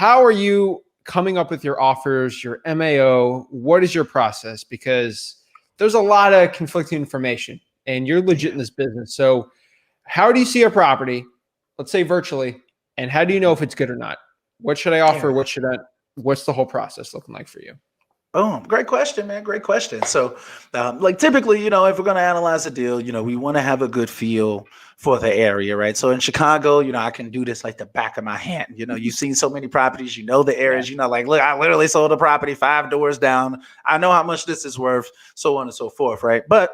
how are you coming up with your offers, your MAO? What is your process? Because there's a lot of conflicting information and you're legit in this business. So how do you see a property, let's say virtually, and how do you know if it's good or not? What should I offer? What's the whole process looking like for you? Oh, great question, man. Great question. So, like typically, if we're going to analyze a deal, we want to have a good feel for the area, right? So in Chicago, I can do this like the back of my hand. You've seen so many properties, the areas, like, look, I literally sold a property 5 doors down. I know how much this is worth, so on and so forth, right? But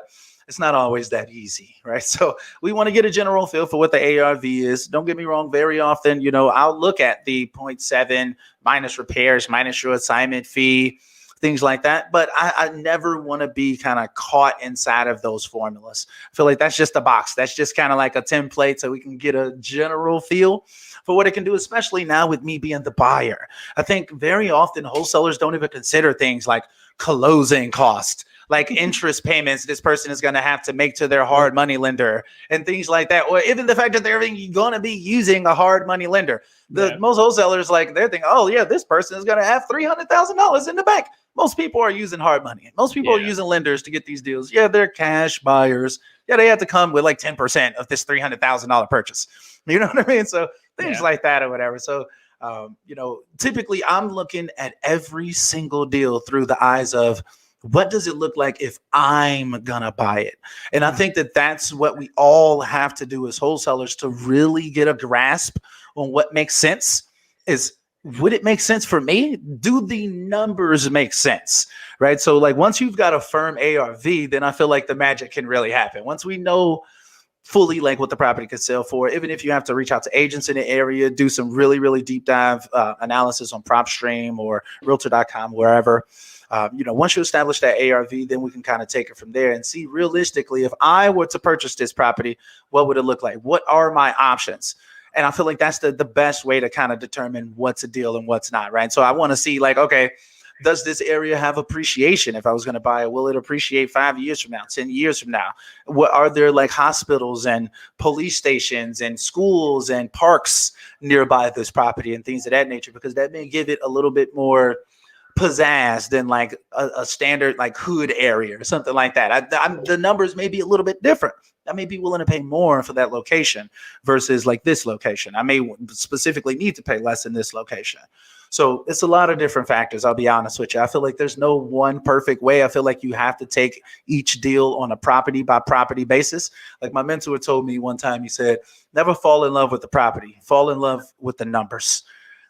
it's not always that easy, right? So we want to get a general feel for what the ARV is. Don't get me wrong. Very often, I'll look at the 0.7 minus repairs, minus your assignment fee, things like that. But I never want to be kind of caught inside of those formulas. I feel like that's just a box. That's just kind of like a template so we can get a general feel for what it can do, especially now with me being the buyer. I think very often wholesalers don't even consider things like closing cost, like interest payments this person is going to have to make to their hard money lender and things like that. Or even the fact that they're going to be using a hard money lender. Most wholesalers, they're thinking, oh yeah, this person is going to have $300,000 in the bank. Most people are using hard money. Most people are using lenders to get these deals. Yeah, they're cash buyers. Yeah, they have to come with like 10% of this $300,000 purchase. You know what I mean? So things like that or whatever. So, typically I'm looking at every single deal through the eyes of what does it look like if I'm going to buy it? And I think that that's what we all have to do as wholesalers to really get a grasp on what makes sense is, would it make sense for me? Do the numbers make sense? Right. So like once you've got a firm ARV, then I feel like the magic can really happen. Once we know fully like what the property could sell for, even if you have to reach out to agents in the area, do some really, really deep dive analysis on PropStream or Realtor.com, wherever. Once you establish that ARV, then we can kind of take it from there and see realistically, if I were to purchase this property, what would it look like? What are my options? And I feel like that's the best way to kind of determine what's a deal and what's not, right? So I want to see like, okay, does this area have appreciation? If I was going to buy it, will it appreciate 5 years from now, 10 years from now? What are there like hospitals and police stations and schools and parks nearby this property and things of that nature? Because that may give it a little bit more pizzazz than like a standard like hood area or something like that. The numbers may be a little bit different. I may be willing to pay more for that location versus like this location. I may specifically need to pay less in this location. So it's a lot of different factors. I'll be honest with you. I feel like there's no one perfect way. I feel like you have to take each deal on a property by property basis. Like my mentor told me one time, he said, never fall in love with the property, fall in love with the numbers.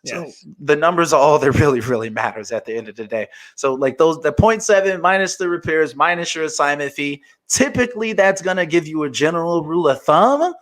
Yes. So the numbers are all that really, really matters at the end of the day. So like the 0.7 minus the repairs, minus your assignment fee, typically that's going to give you a general rule of thumb,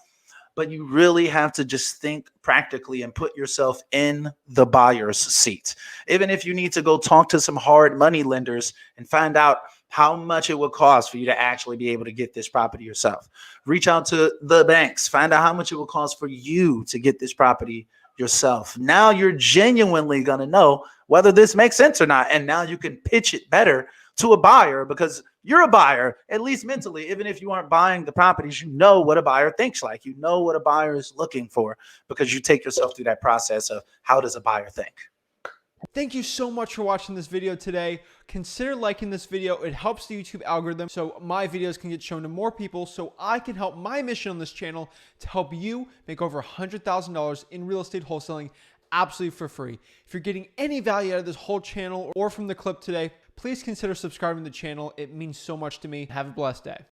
but you really have to just think practically and put yourself in the buyer's seat. Even if you need to go talk to some hard money lenders and find out how much it would cost for you to actually be able to get this property yourself. Reach out to the banks, find out how much it will cost for you to get this property yourself. Now you're genuinely going to know whether this makes sense or not. And now you can pitch it better to a buyer because you're a buyer, at least mentally. Even if you aren't buying the properties, you know what a buyer thinks like. You know what a buyer is looking for because you take yourself through that process of how does a buyer think. Thank you so much for watching this video today. Consider liking this video. It helps the YouTube algorithm so my videos can get shown to more people so I can help my mission on this channel to help you make over $100,000 in real estate wholesaling absolutely for free. If you're getting any value out of this whole channel or from the clip today, please consider subscribing to the channel. It means so much to me. Have a blessed day.